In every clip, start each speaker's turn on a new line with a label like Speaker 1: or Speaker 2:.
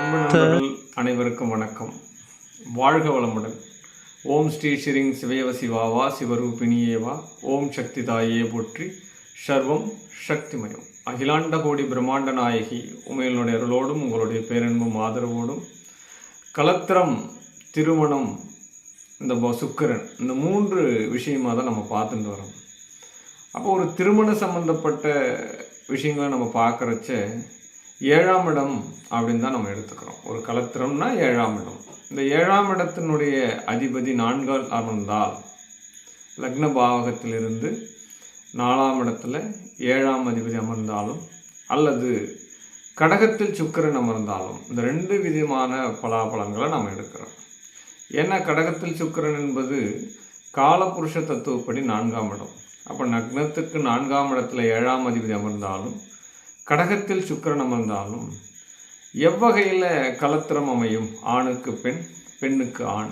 Speaker 1: அன்பு நண்பர்கள் அனைவருக்கும் வணக்கம். வாழ்க வளமுடன். ஓம் ஸ்ரீ ஷிரிங் சிவயவ சிவாவா சிவரூபிணியேவா. ஓம் சக்தி தாயே போற்றி. சர்வம் சக்திமயம். அகிலாண்ட கோடி பிரம்மாண்ட நாயகி உமையினுடைய அருளோடும் உங்களுடைய பேரன்பும் ஆதரவோடும் கலத்திரம், திருமணம், இந்த சுக்கிரன், இந்த 3 விஷயமாக தான் நம்ம பார்த்துட்டு வரோம். அப்போ ஒரு திருமண சம்பந்தப்பட்ட விஷயங்களை நம்ம பார்க்குறச்ச 7ஆம் இடம் அப்படின்னு தான் நம்ம எடுத்துக்கிறோம். ஒரு கலத்திரம்னா 7ஆம் இடம். இந்த 7ஆம் இடத்தினுடைய அதிபதி 4ஆல் அமர்ந்தால், லக்ன பாவகத்திலிருந்து 4ஆம் இடத்துல 7ஆம் அதிபதி அமர்ந்தாலும் அல்லது கடகத்தில் சுக்கிரன் அமர்ந்தாலும், இந்த 2 விதமான பலாபலங்களை நம்ம எடுக்கிறோம். ஏன்னா கடகத்தில் சுக்கிரன் என்பது காலபுருஷ தத்துவப்படி 4ஆம் இடம். அப்போ லக்னத்துக்கு 4ஆம் இடத்துல 7ஆம் அதிபதி அமர்ந்தாலும் கடகத்தில் சுக்கிரன் அமர்ந்தாலும் எவ்வகையில் கலத்திரம் அமையும்? ஆணுக்கு பெண், பெண்ணுக்கு ஆண்.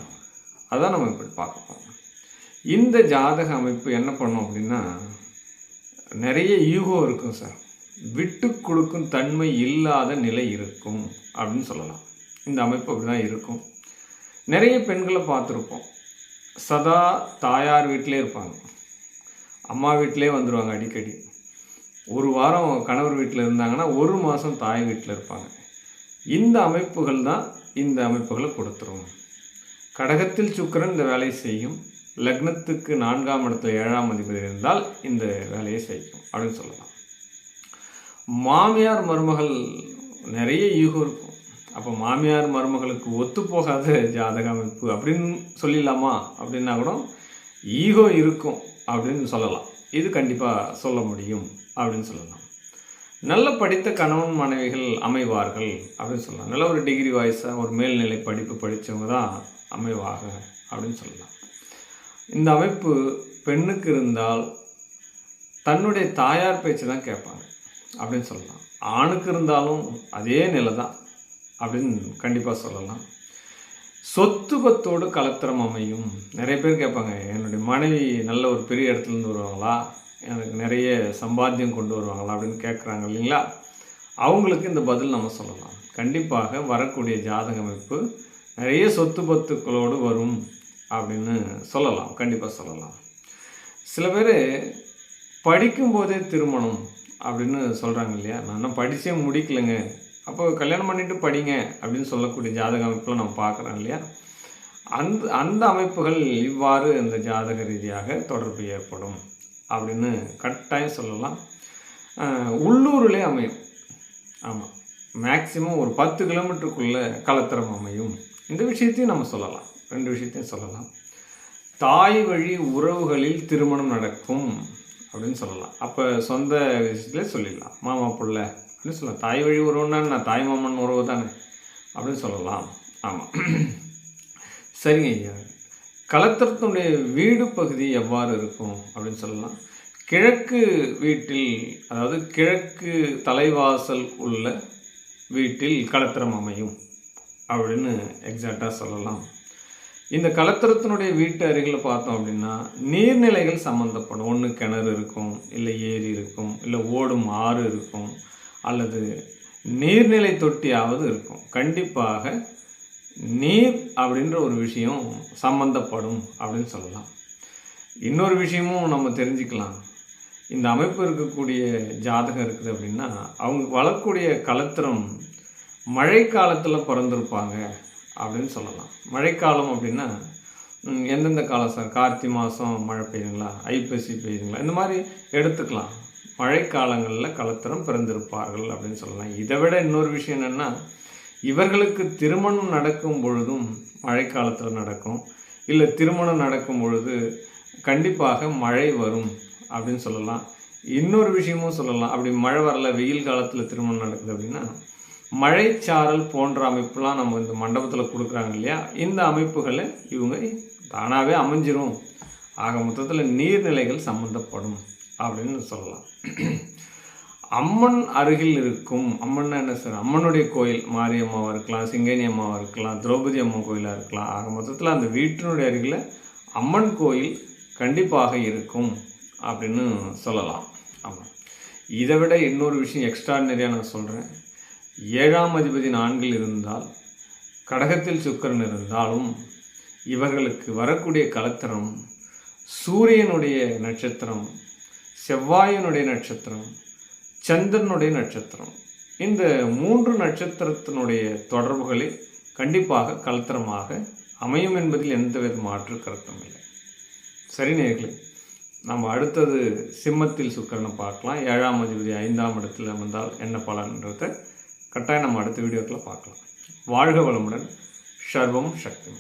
Speaker 1: அதான் நம்ம இப்படி பார்க்கலாம். இந்த ஜாதக அமைப்பு என்ன பண்ணும் அப்படின்னா, நிறைய ஈகோ இருக்கும் சார், விட்டு கொடுக்கும் தன்மை இல்லாத நிலை இருக்கும் அப்படின்னு சொல்லலாம். இந்த அமைப்பு அப்படி தான் இருக்கும். நிறைய பெண்களை பார்த்துருப்போம், சதா தாயார் வீட்டிலே இருப்பாங்க, அம்மா வீட்டிலே வந்துடுவாங்க அடிக்கடி. ஒரு வாரம் கணவர் வீட்டில் இருந்தாங்கன்னா 1 மாதம் தாய் வீட்டில் இருப்பாங்க. இந்த அமைப்புகள் தான் இந்த அமைப்புகளை கொடுத்துரும். கடகத்தில் சுக்கிரன் இந்த வேலையை செய்யும். லக்னத்துக்கு 4ஆம் இடத்துல 7ஆம் அதிபதி இருந்தால் இந்த வேலையை செய்யும் அப்படின்னு சொல்லலாம். மாமியார் மருமகள் நிறைய ஈகோ இருக்கும். அப்போ மாமியார் மருமகளுக்கு ஒத்து போகாத ஜாதக அமைப்பு அப்படின்னு சொல்லிடலாமா? அப்படின்னா கூட ஈகோ இருக்கும் அப்படின்னு சொல்லலாம். இது கண்டிப்பாக சொல்ல முடியும் அப்படின்னு சொல்லலாம். நல்ல படித்த கணவன் மனைவிகள் அமைவார்கள் அப்படின்னு சொல்லலாம். நல்ல ஒரு டிகிரி வாய்ஸாக ஒரு மேல்நிலை படிப்பு படித்தவங்க தான் அமைவாக அப்படின்னு சொல்லலாம். இந்த அமைப்பு பெண்ணுக்கு இருந்தால் தன்னுடைய தாயார் பேச்சு தான் கேட்பாங்க அப்படின்னு சொல்லலாம். ஆணுக்கு இருந்தாலும் அதே நிலை தான் அப்படின்னு கண்டிப்பாக சொல்லலாம். சொத்து பத்தோடு கலத்திரம் அமையும். நிறைய பேர் கேட்பாங்க, என்னுடைய மனைவி நல்ல ஒரு பெரிய இடத்துலேருந்து வருவாங்களா, எனக்கு நிறைய சம்பாத்தியம் கொண்டு வருவாங்களா அப்படின்னு கேட்குறாங்க இல்லைங்களா? அவங்களுக்கு இந்த பதில் நம்ம சொல்லலாம். கண்டிப்பாக வரக்கூடிய ஜாதக அமைப்பு நிறைய சொத்து பத்துக்களோடு வரும் அப்படின்னு சொல்லலாம். கண்டிப்பாக சொல்லலாம். சில பேர் படிக்கும்போதே திருமணம் அப்படின்னு சொல்கிறாங்க இல்லையா? நான் படித்தே முடிக்கலைங்க, அப்போ கல்யாணம் பண்ணிட்டு படிங்க அப்படின்னு சொல்லக்கூடிய ஜாதக அமைப்புலாம் நம்ம பார்க்குறோம் இல்லையா? அந்த அமைப்புகள் இவ்வாறு இந்த ஜாதக ரீதியாக தொடர்பு ஏற்படும் அப்படின்னு கட்டாயம் சொல்லலாம். உள்ளூரிலே அமையும். ஆமாம், மேக்சிமம் ஒரு 10 கிலோமீட்டருக்குள்ளே கலத்திரம் அமையும். இந்த விஷயத்தையும் நம்ம சொல்லலாம். 2 விஷயத்தையும் சொல்லலாம். தாய் வழி உறவுகளில் திருமணம் நடக்கும் அப்படின்னு சொல்லலாம். அப்போ சொந்த விஷயத்துல சொல்லிடலாம், மாமா பிள்ளை அப்படின்னு சொல்லலாம். தாய் வழி உறவுன்னா நான் தாய் மாமன் உறவு தானே அப்படின்னு சொல்லலாம். ஆமாம், சரிங்க ஐயா. கலத்திரத்தினுடைய வீடு பகுதி எவ்வாறு இருக்கும் அப்படின்னு சொல்லலாம். கிழக்கு வீட்டில், அதாவது கிழக்கு தலைவாசல் உள்ள வீட்டில் கலத்திரம் அமையும் அப்படின்னு எக்ஸாக்டாக சொல்லலாம். இந்த கலத்திரத்தினுடைய வீட்டு அருகில் பார்த்தோம் அப்படின்னா நீர்நிலைகள் சம்மந்தப்படும். ஒன்று கிணறு இருக்கும், இல்லை ஏரி இருக்கும், இல்லை ஓடும் ஆறு இருக்கும், அல்லது நீர்நிலை தொட்டியாவது இருக்கும். கண்டிப்பாக நீர் அப்படின்ற ஒரு விஷயம் சம்பந்தப்படும் அப்படின்னு சொல்லலாம். இன்னொரு விஷயமும் நம்ம தெரிஞ்சுக்கலாம். இந்த அமைப்பு இருக்கக்கூடிய ஜாதகம் இருக்குது அப்படின்னா அவங்க வளரக்கூடிய கலத்திரம் மழை காலத்தில் பிறந்திருப்பாங்க அப்படின்னு சொல்லலாம். மழைக்காலம் அப்படின்னா எந்தெந்த காலம் சார்? கார்த்திகை மாதம் மழை பெய்யுங்களா, ஐப்பசி பெய்யுங்களா, இந்த மாதிரி எடுத்துக்கலாம். மழைக்காலங்களில் கலத்திரம் பிறந்திருப்பார்கள் அப்படின்னு சொல்லலாம். இதை விட இன்னொரு விஷயம் என்னென்னா, இவர்களுக்கு திருமணம் நடக்கும் பொழுதும் மழைக்காலத்தில் நடக்கும், இல்லை திருமணம் நடக்கும் பொழுது கண்டிப்பாக மழை வரும் அப்படின்னு சொல்லலாம். இன்னொரு விஷயமும் சொல்லலாம். அப்படி மழை வரல, வெயில் காலத்தில் திருமணம் நடக்குது அப்படின்னா மழைச்சாரல் போன்ற அமைப்புலாம் நம்ம இந்த மண்டபத்தில் கொடுக்குறாங்க இல்லையா? இந்த அமைப்புகளை இவங்க தானாகவே அமைஞ்சிரும். ஆக மொத்தத்தில் நீர்நிலைகள் சம்மந்தப்படும் அப்படின்னு சொல்லலாம். அம்மன் அருகில் இருக்கும், அம்மன்னா என்ன சார்? அம்மனுடைய கோயில், மாரியம்மாவாக இருக்கலாம், சிங்கேனி அம்மாவாக இருக்கலாம், திரௌபதி அம்மன் கோயிலாக இருக்கலாம். ஆக மொத்தத்தில் அந்த வீட்டினுடைய அருகில் அம்மன் கோயில் கண்டிப்பாக இருக்கும் அப்படின்னு சொல்லலாம். ஆமாம். இதை விட இன்னொரு விஷயம் எக்ஸ்ட்ராடினரியாக நான் சொல்கிறேன். 7ஆம் அதிபதி 4ல் இருந்தால், கடகத்தில் சுக்கிரன் இருந்தாலும் இவர்களுக்கு வரக்கூடிய கலத்திரம் சூரியனுடைய நட்சத்திரம், செவ்வாயினுடைய நட்சத்திரம், சந்திரனுடைய நட்சத்திரம். இந்த 3 நட்சத்திரத்தினுடைய தொடர்புகளே கண்டிப்பாக கலத்திரமாக அமையும் என்பதில் எந்தவித மாற்று கருத்தும் இல்லை. சரி நேயர்களே, நம்ம அடுத்தது சிம்மத்தில் சுக்கிரனை பார்க்கலாம். 7ஆம் அதிபதி 5ஆம் இடத்தில் அமர்ந்தால் என்ன பலன்றதை கட்டாயம் நம்ம அடுத்த வீடியோக்களில் பார்க்கலாம். வாழ்க வளமுடன். சர்வம் சக்தி.